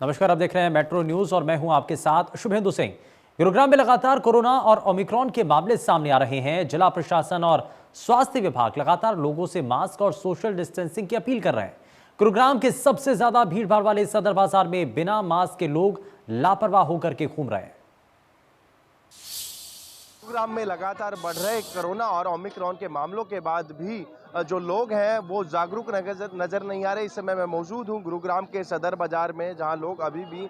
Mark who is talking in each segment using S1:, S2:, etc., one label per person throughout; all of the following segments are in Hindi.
S1: नमस्कार, आप देख रहे हैं मेट्रो न्यूज और मैं हूं आपके साथ शुभेंदु सिंह। गुरुग्राम में लगातार कोरोना और ओमिक्रॉन के मामले सामने आ रहे हैं। जिला प्रशासन और स्वास्थ्य विभाग लगातार लोगों से मास्क और सोशल डिस्टेंसिंग की अपील कर रहे हैं। गुरुग्राम के सबसे ज्यादा भीड़भाड़ वाले सदर बाजार में बिना मास्क के लोग लापरवाह होकर के घूम रहे हैं।
S2: गुरुग्राम में लगातार बढ़ रहे कोरोना और ओमिक्रॉन के मामलों के बाद भी जो लोग हैं वो जागरूक नजर नहीं आ रहे। इस समय मैं मौजूद हूं गुरुग्राम के सदर बाजार में, जहां लोग अभी भी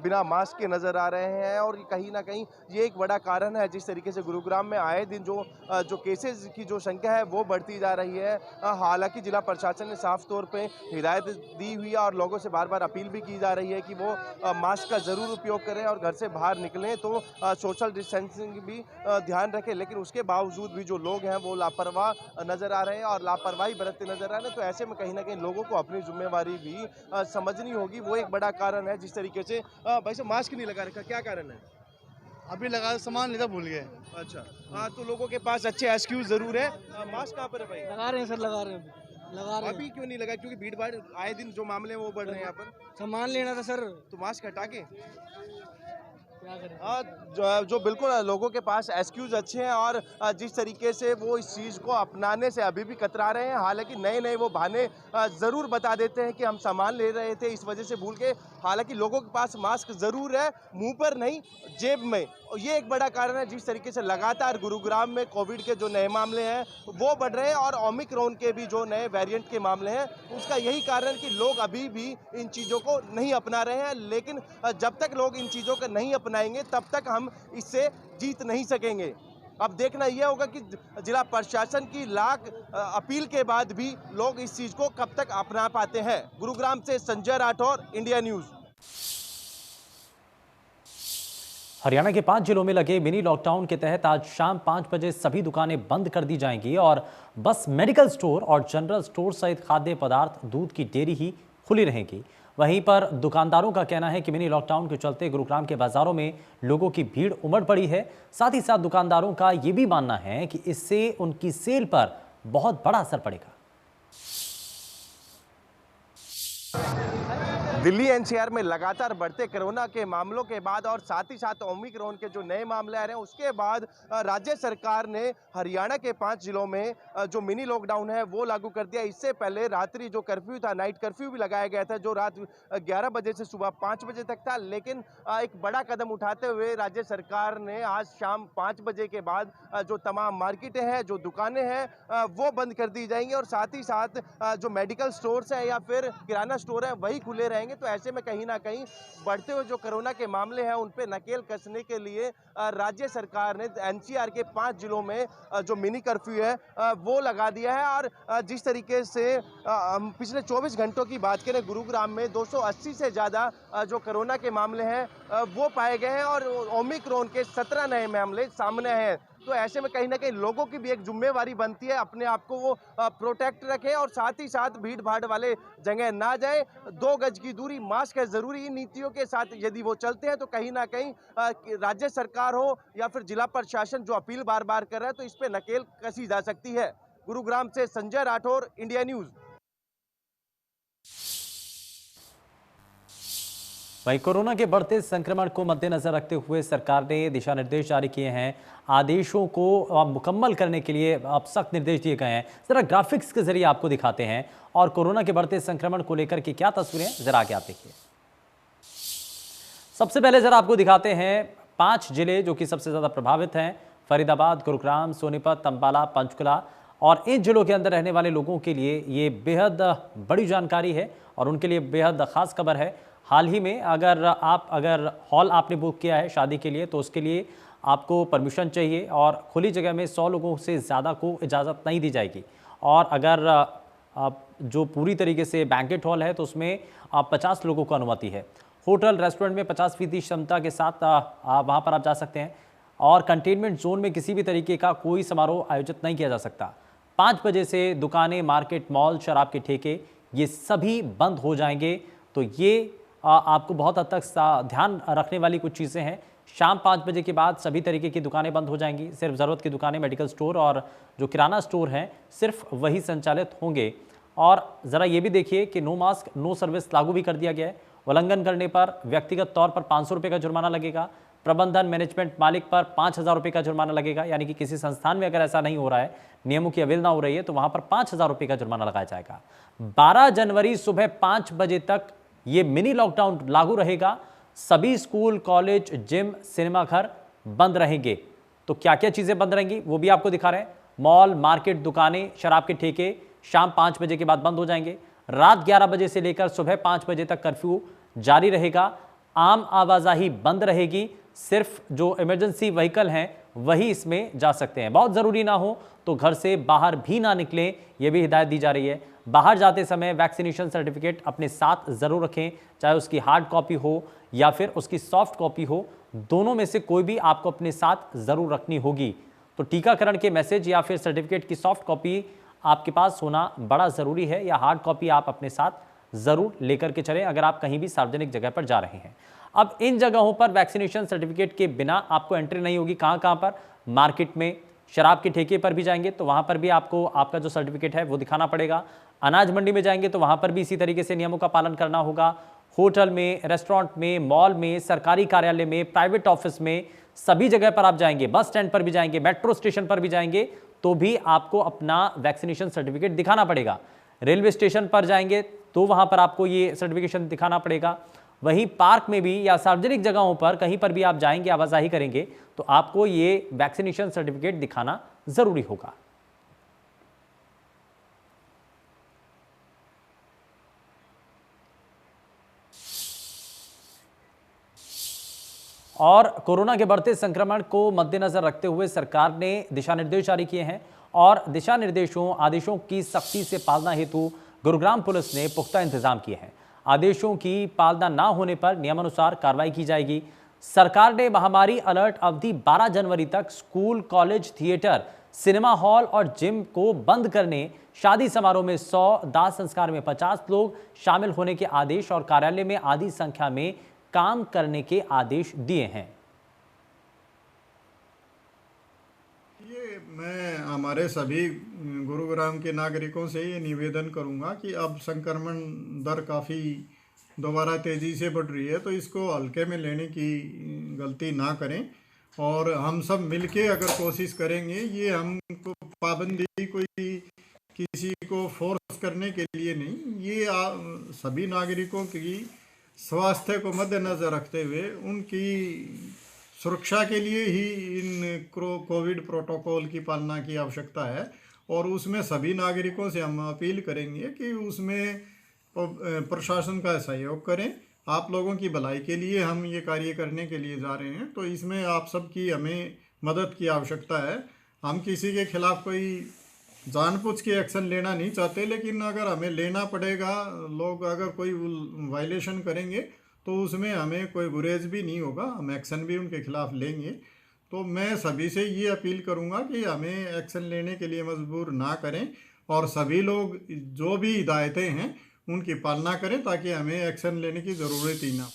S2: बिना मास्क के नजर आ रहे हैं और कहीं ना कहीं ये एक बड़ा कारण है जिस तरीके से गुरुग्राम में आए दिन जो केसेस की जो संख्या है वो बढ़ती जा रही है। हालांकि जिला प्रशासन ने साफ तौर पे हिदायत दी हुई है और लोगों से बार बार अपील भी की जा रही है कि वो मास्क का जरूर उपयोग करें और घर से बाहर निकलें तो सोशल डिस्टेंसिंग भी ध्यान रखें। लेकिन उसके बावजूद भी जो लोग हैं वो लापरवाह नजर आ रहे हैं और लापरवाही बरतते नजर आ रहे हैं। तो ऐसे में कहीं ना कहीं लोगों को अपनी जिम्मेवारी भी समझनी होगी। वो एक बड़ा कारण है जिस तरीके से भाई साहब मास्क नहीं लगा रखा, क्या कारण है?
S3: अभी लगा सामान लेकर भूल गए।
S2: अच्छा, हाँ, तो लोगों के पास अच्छे एक्सक्यूज जरूर है। मास्क कहाँ पर है भाई?
S3: लगा रहे हैं सर, लगा रहे हैं, लगा रहे हैं।
S2: अभी क्यों नहीं लगा? क्योंकि भीड़ भाड़ आए दिन जो मामले हैं वो बढ़ रहे हैं यहाँ पर।
S3: सामान लेना था सर,
S2: तो मास्क हटा के
S3: क्या करें।
S2: जो बिल्कुल लोगों के पास एक्सक्यूज अच्छे हैं और जिस तरीके से वो इस चीज़ को अपनाने से अभी भी कतरा रहे हैं। हालांकि नए नए वो बहाने ज़रूर बता देते हैं कि हम सामान ले रहे थे इस वजह से भूल के। हालांकि लोगों के पास मास्क ज़रूर है, मुंह पर नहीं, जेब में। और ये एक बड़ा कारण है जिस तरीके से लगातार गुरुग्राम में कोविड के जो नए मामले हैं वो बढ़ रहे हैं और ओमिक्रॉन के भी जो नए वेरिएंट के मामले हैं उसका यही कारण कि लोग अभी भी इन चीज़ों को नहीं अपना रहे हैं। लेकिन जब तक लोग इन चीज़ों को नहीं अपनाएंगे तब तक हम इससे जीत नहीं सकेंगे। अब देखना यह होगा कि जिला प्रशासन की लाख अपील के बाद भी लोग इस चीज़ को कब तक अपना पाते हैं। गुरुग्राम से संजय राठौर, इंडिया न्यूज़।
S1: हरियाणा के 5 जिलों में लगे मिनी लॉकडाउन के तहत आज शाम 5 बजे सभी दुकानें बंद कर दी जाएंगी और बस मेडिकल स्टोर और जनरल स्टोर सहित खाद्य पदार्थ, दूध की डेयरी ही खुली रहेंगी। वहीं पर दुकानदारों का कहना है कि मिनी लॉकडाउन के चलते गुरुग्राम के बाजारों में लोगों की भीड़ उमड़ पड़ी है। साथ ही साथ दुकानदारों का ये भी मानना है कि इससे उनकी सेल पर बहुत बड़ा असर पड़ेगा।
S2: दिल्ली एनसीआर में लगातार बढ़ते कोरोना के मामलों के बाद और साथ ही साथ ओमिक्रॉन के जो नए मामले आ रहे हैं उसके बाद राज्य सरकार ने हरियाणा के 5 जिलों में जो मिनी लॉकडाउन है वो लागू कर दिया। इससे पहले रात्रि जो कर्फ्यू था, नाइट कर्फ्यू भी लगाया गया था जो रात 11 बजे से सुबह 5 बजे तक था। लेकिन एक बड़ा कदम उठाते हुए राज्य सरकार ने आज शाम 5 बजे के बाद जो तमाम मार्केटें हैं, जो दुकानें हैं वो बंद कर दी जाएंगी और साथ ही साथ जो मेडिकल स्टोर्स हैं या फिर किराना स्टोर है वही खुले रहेंगे। तो ऐसे में कहीं ना कहीं बढ़ते हुए जो कोरोना के मामले हैं उन पे नकेल कसने के लिए राज्य सरकार ने एनसीआर के 5 जिलों में जो मिनी कर्फ्यू है वो लगा दिया है। और जिस तरीके से हम पिछले 24 घंटों की बात करें, गुरुग्राम में 280 से ज़्यादा जो कोरोना के मामले हैं वो पाए गए हैं और ओमिक्रॉन के 17 नए मामले सामने हैं। तो ऐसे में कहीं ना कहीं लोगों की भी एक जिम्मेवारी बनती है, अपने आप को वो प्रोटेक्ट रखें और साथ ही साथ भीड़ भाड़ वाले जगह ना जाए। 2 गज की दूरी, मास्क है जरूरी। इन नीतियों के साथ यदि वो चलते हैं तो कहीं ना कहीं राज्य सरकार हो या फिर जिला प्रशासन जो अपील बार बार कर रहा है तो इस पे नकेल कसी जा सकती है। गुरुग्राम से संजय राठौर, इंडिया न्यूज़।
S1: वहीं कोरोना के बढ़ते संक्रमण को मद्देनजर रखते हुए सरकार ने दिशा निर्देश जारी किए हैं। आदेशों को मुकम्मल करने के लिए अब सख्त निर्देश दिए गए हैं। जरा ग्राफिक्स के जरिए आपको दिखाते हैं और कोरोना के बढ़ते संक्रमण को लेकर के क्या तस्वीरें हैं जरा आगे आप देखिए। सबसे पहले जरा आपको दिखाते हैं 5 जिले जो कि सबसे ज्यादा प्रभावित हैं: फरीदाबाद, गुरुग्राम, सोनीपत, अंबाला, पंचकुला। और इन जिलों के अंदर रहने वाले लोगों के लिए ये बेहद बड़ी जानकारी है और उनके लिए बेहद खास खबर है। हाल ही में अगर हॉल आपने बुक किया है शादी के लिए तो उसके लिए आपको परमिशन चाहिए और खुली जगह में 100 लोगों से ज़्यादा को इजाज़त नहीं दी जाएगी। और अगर जो पूरी तरीके से बैंकेट हॉल है तो उसमें 50 लोगों को अनुमति है। होटल, रेस्टोरेंट में 50% क्षमता के साथ वहाँ पर आप जा सकते हैं और कंटेनमेंट जोन में किसी भी तरीके का कोई समारोह आयोजित नहीं किया जा सकता। 5 बजे से दुकानें, मार्केट, मॉल, शराब के ठेके ये सभी बंद हो जाएंगे। तो ये आपको बहुत हद तक ध्यान रखने वाली कुछ चीज़ें हैं। शाम 5 बजे के बाद सभी तरीके की दुकानें बंद हो जाएंगी। सिर्फ ज़रूरत की दुकानें, मेडिकल स्टोर और जो किराना स्टोर हैं सिर्फ वही संचालित होंगे। और ज़रा ये भी देखिए कि नो मास्क नो सर्विस लागू भी कर दिया गया है उल्लंघन करने पर व्यक्तिगत तौर पर 500 रुपये का जुर्माना लगेगा। प्रबंधन मैनेजमेंट मालिक पर 5,000 रुपये का जुर्माना लगेगा। यानी कि किसी संस्थान में अगर ऐसा नहीं हो रहा है, नियमों की अवहेलना हो रही है, तो वहां पर 5,000 रुपये का जुर्माना लगाया जाएगा। 12 जनवरी सुबह 5 बजे तक ये मिनी लॉकडाउन लागू रहेगा। सभी स्कूल, कॉलेज, जिम, सिनेमाघर बंद रहेंगे। तो क्या क्या चीजें बंद रहेंगी वो भी आपको दिखा रहे हैं। मॉल, मार्केट, दुकानें, शराब के ठेके शाम 5 बजे के बाद बंद हो जाएंगे। रात 11 बजे से लेकर सुबह 5 बजे तक कर्फ्यू जारी रहेगा। आम आवाजाही बंद रहेगी। सिर्फ जो इमरजेंसी व्हीकल हैं वही इसमें जा सकते हैं। बहुत ज़रूरी ना हो तो घर से बाहर भी ना निकलें, यह भी हिदायत दी जा रही है। बाहर जाते समय वैक्सीनेशन सर्टिफिकेट अपने साथ ज़रूर रखें, चाहे उसकी हार्ड कॉपी हो या फिर उसकी सॉफ्ट कॉपी हो, दोनों में से कोई भी आपको अपने साथ ज़रूर रखनी होगी। तो टीकाकरण के मैसेज या फिर सर्टिफिकेट की सॉफ्ट कॉपी आपके पास होना बड़ा ज़रूरी है, या हार्ड कॉपी आप अपने साथ ज़रूर लेकर के चलें अगर आप कहीं भी सार्वजनिक जगह पर जा रहे हैं। अब इन जगहों पर वैक्सीनेशन सर्टिफिकेट के बिना आपको एंट्री नहीं होगी। कहां कहां पर? मार्केट में, शराब के ठेके पर भी जाएंगे तो वहां पर भी आपको आपका जो सर्टिफिकेट है वो दिखाना पड़ेगा। अनाज मंडी में जाएंगे तो वहां पर भी इसी तरीके से नियमों का पालन करना होगा। होटल में, रेस्टोरेंट में, मॉल में, सरकारी कार्यालय में, प्राइवेट ऑफिस में, सभी जगह पर आप जाएंगे। बस स्टैंड पर भी जाएंगे, मेट्रो स्टेशन पर भी जाएंगे तो भी आपको अपना वैक्सीनेशन सर्टिफिकेट दिखाना पड़ेगा। रेलवे स्टेशन पर जाएंगे तो वहां पर आपको ये सर्टिफिकेशन दिखाना पड़ेगा। वहीं पार्क में भी या सार्वजनिक जगहों पर कहीं पर भी आप जाएंगे, आवाजाही करेंगे तो आपको ये वैक्सीनेशन सर्टिफिकेट दिखाना जरूरी होगा। और कोरोना के बढ़ते संक्रमण को मद्देनजर रखते हुए सरकार ने दिशा निर्देश जारी किए हैं और दिशा निर्देशों, आदेशों की सख्ती से पालना हेतु गुरुग्राम पुलिस ने पुख्ता इंतजाम किए हैं। आदेशों की पालना ना होने पर नियमानुसार कार्रवाई की जाएगी। सरकार ने महामारी अलर्ट अवधि 12 जनवरी तक school, college, theatre, cinema hall और जिम को बंद करने, शादी समारोह में 100, दाह संस्कार में 50 लोग शामिल होने के आदेश और कार्यालय में आधी संख्या में काम करने के आदेश दिए हैं।
S4: ये मैं हमारे सभी गुरुग्राम के नागरिकों से ये निवेदन करूंगा कि अब संक्रमण दर काफ़ी दोबारा तेज़ी से बढ़ रही है, तो इसको हल्के में लेने की गलती ना करें और हम सब मिलके अगर कोशिश करेंगे, ये हमको पाबंदी कोई किसी को फोर्स करने के लिए नहीं, ये सभी नागरिकों की स्वास्थ्य को मद्देनज़र रखते हुए उनकी सुरक्षा के लिए ही इन कोविड प्रोटोकॉल की पालना की आवश्यकता है। और उसमें सभी नागरिकों से हम अपील करेंगे कि उसमें प्रशासन का सहयोग करें। आप लोगों की भलाई के लिए हम ये कार्य करने के लिए जा रहे हैं, तो इसमें आप सबकी हमें मदद की आवश्यकता है। हम किसी के खिलाफ कोई जानबूझ के एक्शन लेना नहीं चाहते, लेकिन अगर हमें लेना पड़ेगा, लोग अगर कोई वायलेशन करेंगे तो उसमें हमें कोई गुरेज भी नहीं होगा, हम एक्शन भी उनके खिलाफ लेंगे। तो मैं सभी से ये अपील करूंगा कि हमें एक्शन लेने के लिए मजबूर ना करें और सभी लोग जो भी हिदायतें हैं उनकी पालना करें ताकि हमें एक्शन लेने की ज़रूरत ही ना।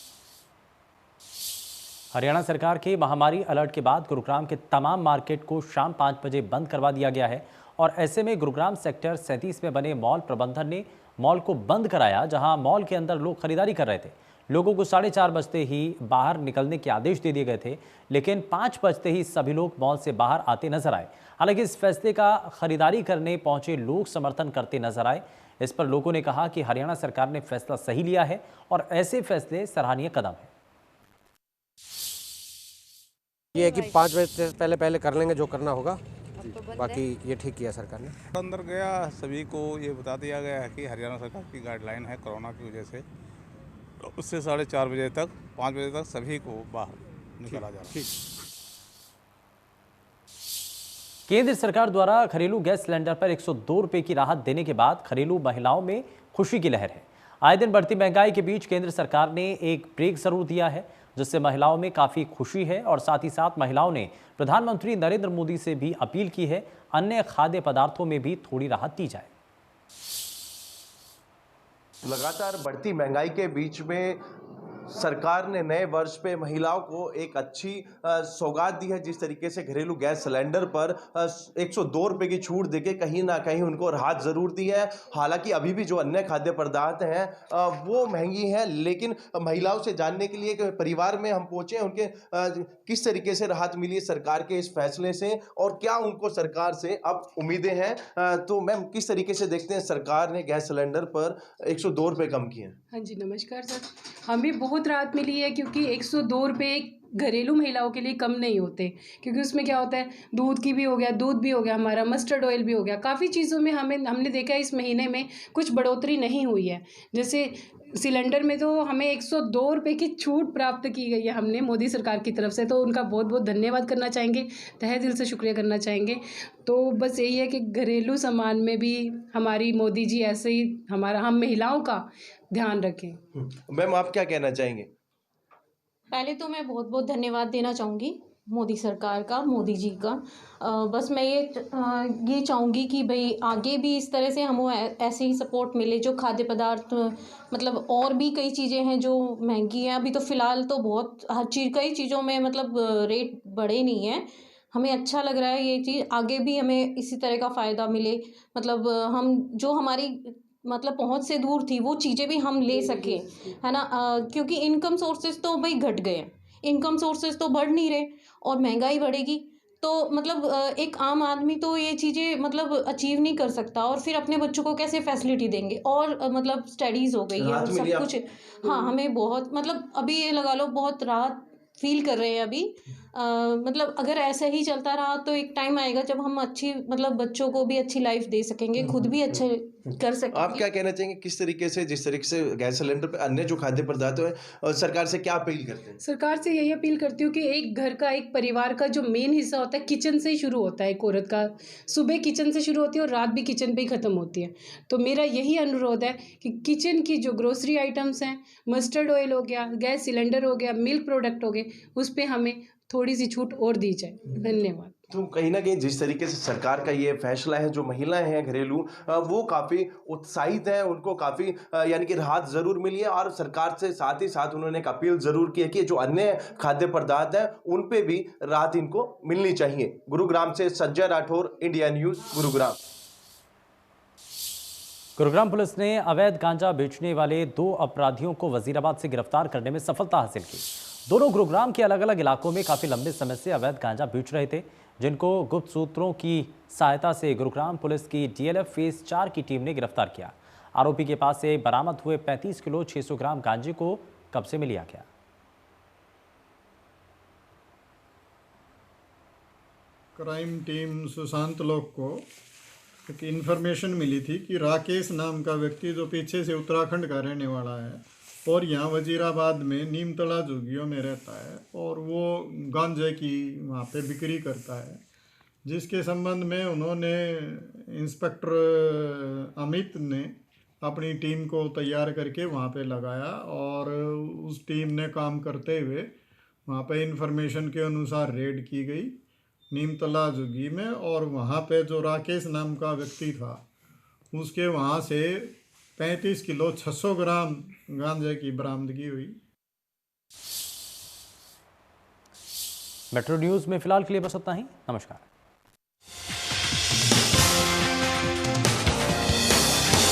S1: हरियाणा सरकार के महामारी अलर्ट के बाद गुरुग्राम के तमाम मार्केट को शाम 5 बजे बंद करवा दिया गया है और ऐसे में गुरुग्राम सेक्टर 37 में बने मॉल प्रबंधन ने मॉल को बंद कराया, जहां मॉल के अंदर लोग खरीदारी कर रहे थे। लोगों को 4:30 बजते ही बाहर निकलने के आदेश दे दिए गए थे, लेकिन 5 बजते ही सभी लोग मॉल से बाहर आते नजर आए। हालांकि इस फैसले का खरीदारी करने पहुंचे लोग समर्थन करते नजर आए। इस पर लोगों ने कहा कि हरियाणा सरकार ने फैसला सही लिया है और ऐसे फैसले सराहनीय कदम है।
S5: ये है कि 5 बजे से पहले कर लेंगे जो करना होगा, बाकी ये ठीक किया सरकार ने।
S6: अंदर गया, सभी को ये बता दिया गया है कि हरियाणा सरकार की गाइडलाइन है कोरोना की वजह से, उससे 4:30 बजे तक 5 बजे तक सभी को बाहर निकाला जा रहा है।
S1: केंद्र सरकार द्वारा घरेलू गैस सिलेंडर पर 102 रुपये की राहत देने के बाद घरेलू महिलाओं में खुशी की लहर है। आए दिन बढ़ती महंगाई के बीच केंद्र सरकार ने एक ब्रेक जरूर दिया है, जिससे महिलाओं में काफी खुशी है और साथ ही साथ महिलाओं ने प्रधानमंत्री नरेंद्र मोदी से भी अपील की है अन्य खाद्य पदार्थों में भी थोड़ी राहत दी जाए।
S2: लगातार बढ़ती महंगाई के बीच में सरकार ने नए वर्ष पे महिलाओं को एक अच्छी सौगात दी है। जिस तरीके से घरेलू गैस सिलेंडर पर 102 रुपये की छूट देके कहीं ना कहीं उनको राहत ज़रूर दी है। हालांकि अभी भी जो अन्य खाद्य पदार्थ हैं वो महंगी हैं, लेकिन महिलाओं से जानने के लिए कि परिवार में हम पहुँचे हैं, उनके किस तरीके से राहत मिली है सरकार के इस फैसले से और क्या उनको सरकार से अब उम्मीदें हैं। तो मैम, किस तरीके से देखते हैं सरकार ने गैस सिलेंडर पर 102 रुपये कम किए हैं?
S7: हाँ जी, नमस्कार सर। हमें बहुत राहत मिली है क्योंकि 102 रुपये घरेलू महिलाओं के लिए कम नहीं होते, क्योंकि उसमें क्या होता है, दूध की भी हो गया, दूध भी हो गया, हमारा मस्टर्ड ऑयल भी हो गया, काफ़ी चीज़ों में हमने देखा है इस महीने में कुछ बढ़ोतरी नहीं हुई है। जैसे सिलेंडर में तो हमें 102 रुपये की छूट प्राप्त की गई है हमने मोदी सरकार की तरफ से, तो उनका बहुत बहुत धन्यवाद करना चाहेंगे, तहे दिल से शुक्रिया करना चाहेंगे। तो बस यही है कि घरेलू सामान में भी हमारी मोदी जी ऐसे ही हम महिलाओं का ध्यान रखें।
S2: मैम, आप क्या कहना चाहेंगे?
S8: पहले तो मैं बहुत बहुत धन्यवाद देना चाहूँगी मोदी सरकार का, मोदी जी का। बस मैं ये चाहूँगी कि भाई आगे भी इस तरह से हमें ऐसे ही सपोर्ट मिले। जो खाद्य पदार्थ मतलब और भी कई चीज़ें हैं जो महंगी हैं, अभी तो फ़िलहाल तो बहुत कई चीज़ों में मतलब रेट बढ़े नहीं हैं। हमें अच्छा लग रहा है ये चीज़, आगे भी हमें इसी तरह का फ़ायदा मिले। मतलब हम जो हमारी मतलब पहुंच से दूर थी वो चीज़ें भी हम ले सकें, है ना। क्योंकि इनकम सोर्सेज तो भाई घट गए हैं, इनकम सोर्सेज तो बढ़ नहीं रहे और महंगाई बढ़ेगी तो मतलब एक आम आदमी तो ये चीज़ें मतलब अचीव नहीं कर सकता, और फिर अपने बच्चों को कैसे फैसिलिटी देंगे। और मतलब स्टडीज़ हो गई है और सब कुछ। हाँ, हमें बहुत मतलब अभी ये लगा लो बहुत राहत फील कर रहे हैं अभी। मतलब अगर ऐसा ही चलता रहा तो एक टाइम आएगा जब हम अच्छी मतलब बच्चों को भी अच्छी लाइफ दे सकेंगे, खुद भी अच्छे कर सकेंगे।
S2: आप क्या कहना चाहेंगे, किस तरीके से जिस तरीके से गैस सिलेंडर पे अन्य जो खाद्य पदार्थ है सरकार से क्या अपील करते हैं?
S7: सरकार से यही अपील करती हूँ कि एक घर का, एक परिवार का जो मेन हिस्सा होता है किचन से ही शुरू होता है। एक औरत का सुबह किचन से शुरू होती है और रात भी किचन पे ही ख़त्म होती है। तो मेरा यही अनुरोध है कि किचन की जो ग्रोसरी आइटम्स हैं, मस्टर्ड ऑयल हो गया, गैस सिलेंडर हो गया, मिल्क प्रोडक्ट हो गए, उस पर हमें थोड़ी सी छूट और दी जाए। धन्यवाद।
S2: तो कहीं ना कहीं जिस तरीके से सरकार का ये फैसला है, जो महिलाएं हैं घरेलू वो काफ़ी उत्साहित हैं, उनको काफ़ी यानी कि राहत ज़रूर मिली है। और सरकार से साथ ही साथ उन्होंने एक अपील ज़रूर की है कि जो अन्य खाद्य पदार्थ हैं उन पे भी राहत इनको मिलनी चाहिए। गुरुग्राम से Sanjay Rathore, India news, Gurugram.
S1: Gurugram police ने अवैध गांजा बेचने वाले 2 अपराधियों को वजीराबाद से गिरफ्तार करने में सफलता हासिल की। दोनों गुरुग्राम के अलग अलग इलाकों में काफी लंबे समय से अवैध गांजा बेच रहे थे, जिनको गुप्त सूत्रों की सहायता से गुरुग्राम पुलिस की डीएलएफ फेज 4 की टीम ने गिरफ्तार किया। आरोपी के पास से बरामद हुए 35 किलो 600 ग्राम गांजे को कब्जे में लिया गया।
S4: क्राइम टीम सुशांत लोक को एक इन्फॉर्मेशन मिली थी कि राकेश नाम का व्यक्ति जो पीछे से उत्तराखंड का रहने वाला है और यहाँ वजीराबाद में नीमतला झुग्गियों में रहता है और वो गांजे की वहाँ पे बिक्री करता है, जिसके संबंध में उन्होंने इंस्पेक्टर अमित ने अपनी टीम को तैयार करके वहाँ पे लगाया और उस टीम ने काम करते हुए वहाँ पे इन्फॉर्मेशन के अनुसार रेड की गई नीमतला झुग्गी में। और वहाँ पे जो राकेश नाम का व्यक्ति था उसके वहाँ से 35 किलो 600 ग्राम गांजे की बरामदगी हुई।
S1: मेट्रो न्यूज़ में फिलहाल के लिए बस उतना ही। नमस्कार।